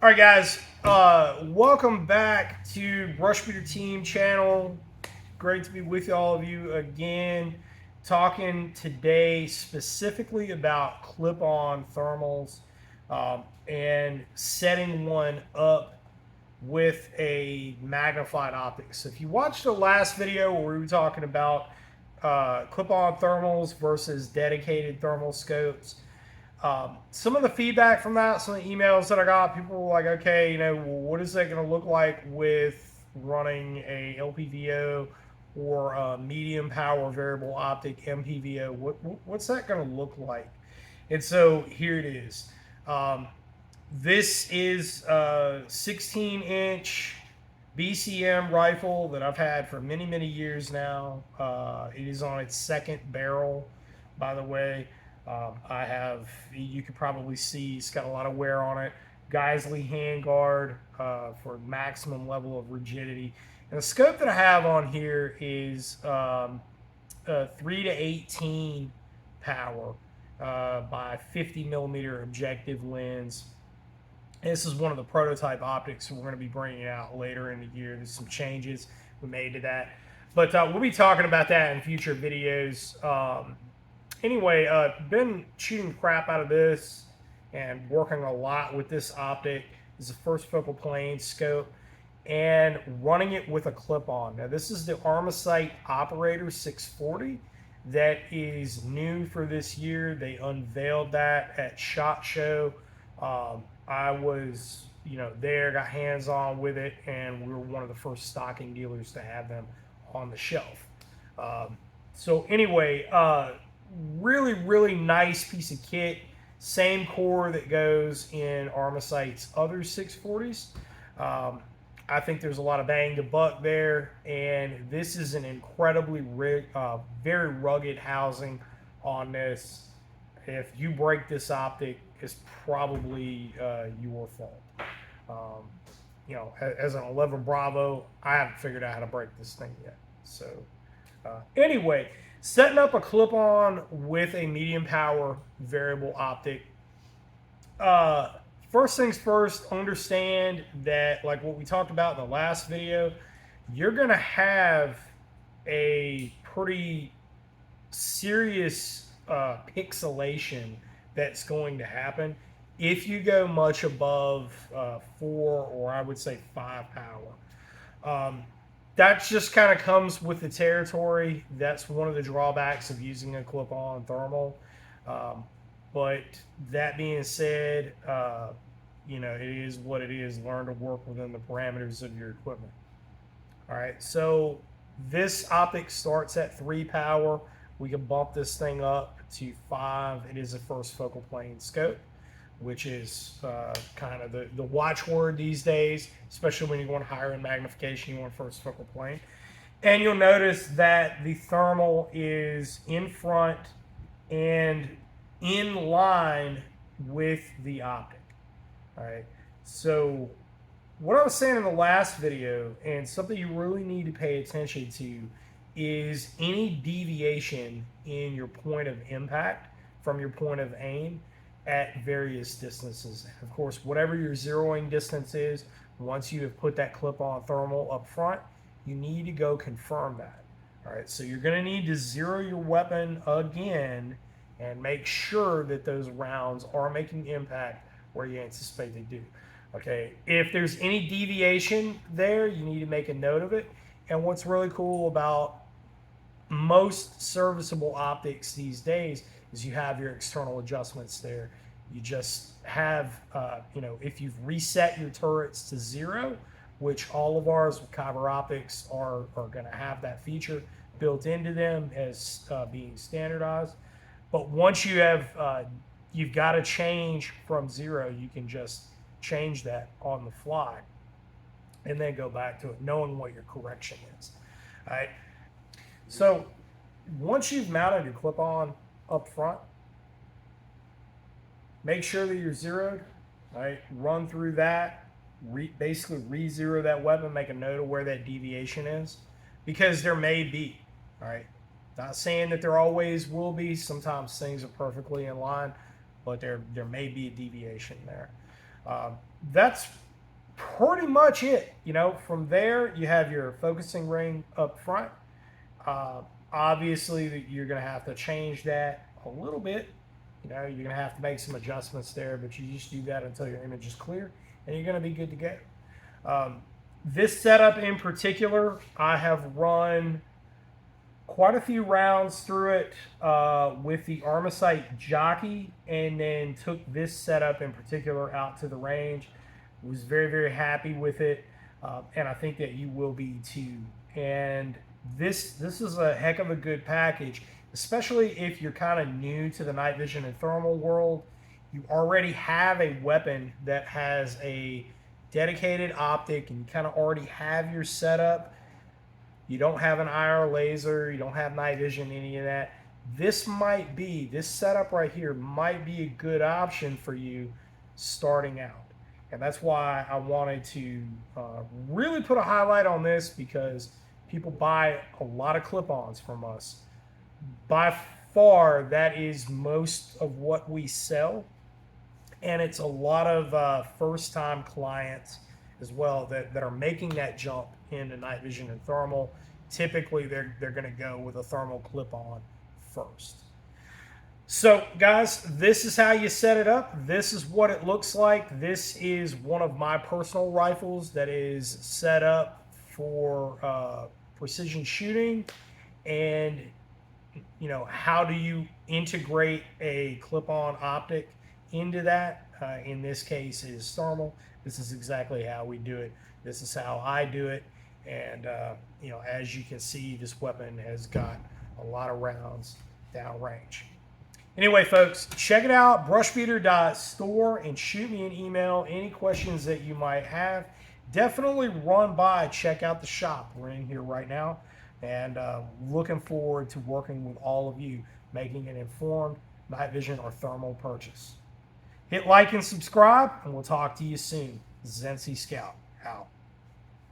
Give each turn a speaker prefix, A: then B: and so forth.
A: All right, guys. Welcome back to Brushbeater Team channel. Great to be with all of you again. Talking today specifically about clip-on thermals and setting one up with a magnified optic. So if you watched the last video where we were talking about clip-on thermals versus dedicated thermal scopes, some of the feedback from that, some of the emails that I got, people were like, okay, what is that going to look like with running a LPVO or a medium power variable optic MPVO? What's that going to look like? And so here it is. This is a 16-inch BCM rifle that I've had for many, many years now. It is on its second barrel, by the way. I have, you could probably see, it's got a lot of wear on it. Geisley handguard for maximum level of rigidity. And the scope that I have on here is a 3 to 18 power by 50 millimeter objective lens. And this is one of the prototype optics we're going to be bringing out later in the year. There's some changes we made to that. But we'll be talking about that in future videos. Anyway, been shooting crap out of this and working a lot with this optic. This is the first focal plane scope and running it with a clip-on. Now this is the Armasight Operator 640 that is new for this year. They unveiled that at SHOT Show. I was, there, got hands-on with it, and we were one of the first stocking dealers to have them on the shelf. So anyway, really, really nice piece of kit. Same core that goes in Armasight's other 640s. I think there's a lot of bang to buck there, and this is an incredibly very rugged housing on this. If you break this optic, it's probably your fault. As an 11 Bravo, I haven't figured out how to break this thing yet. So anyway, setting up a clip-on with a medium power variable optic. First things first, understand that, like what we talked about in the last video, you're going to have a pretty serious pixelation that's going to happen if you go much above 4 or I would say 5 power. That just kind of comes with the territory. That's one of the drawbacks of using a clip-on thermal. But that being said, it is what it is. Learn to work within the parameters of your equipment. All right, so this optic starts at 3 power. We can bump this thing up to 5. It is a first focal plane scope, which is kind of the watchword these days, especially when you're going higher in magnification, you want first focal plane. And you'll notice that the thermal is in front and in line with the optic. All right, so what I was saying in the last video, and something you really need to pay attention to, is any deviation in your point of impact from your point of aim at various distances. Of course, whatever your zeroing distance is, once you have put that clip-on thermal up front, you need to go confirm that. All right, so you're going to need to zero your weapon again and make sure that those rounds are making impact where you anticipate they do. Okay, if there's any deviation there, you need to make a note of it. And what's really cool about most serviceable optics these days is you have your external adjustments there. You just have, if you've reset your turrets to 0, which all of ours with Kyber optics are going to have that feature built into them as being standardized. But once you have, you've got to change from 0, you can just change that on the fly and then go back to it, knowing what your correction is. All right. So once you've mounted your clip-on up front, make sure that you're zeroed. Right, run through that, basically re-zero that weapon, make a note of where that deviation is, because there may be. All right, not saying that there always will be. Sometimes things are perfectly in line, but there may be a deviation there. That's pretty much it. You know, from there you have your focusing ring up front. Uh, Obviously, you're going to have to change that a little bit. You know, you're going to have to make some adjustments there, but you just do that until your image is clear, and you're going to be good to go. This setup in particular, I have run quite a few rounds through it with the Armacite Jockey, and then took this setup in particular out to the range. Was very, very happy with it, and I think that you will be too. And this is a heck of a good package, especially if you're kind of new to the night vision and thermal world. You already have a weapon that has a dedicated optic, and you kind of already have your setup. You don't have an IR laser, you don't have night vision, any of that. This setup right here might be a good option for you starting out. And that's why I wanted to really put a highlight on this, because people buy a lot of clip-ons from us. By far, that is most of what we sell. And it's a lot of first-time clients as well that are making that jump into night vision and thermal. Typically, they're going to go with a thermal clip-on first. So, guys, this is how you set it up. This is what it looks like. This is one of my personal rifles that is set up for precision shooting. And, you know, how do you integrate a clip-on optic into that? In this case, is thermal. This is exactly how we do it. This is how I do it. And, you know, as you can see, this weapon has got a lot of rounds downrange. Anyway, folks, check it out, Brushbeater.store, and shoot me an email. Any questions that you might have, definitely run by, check out the shop. We're in here right now, and looking forward to working with all of you, making an informed night vision or thermal purchase. Hit like and subscribe, and we'll talk to you soon. Zency Scout, out.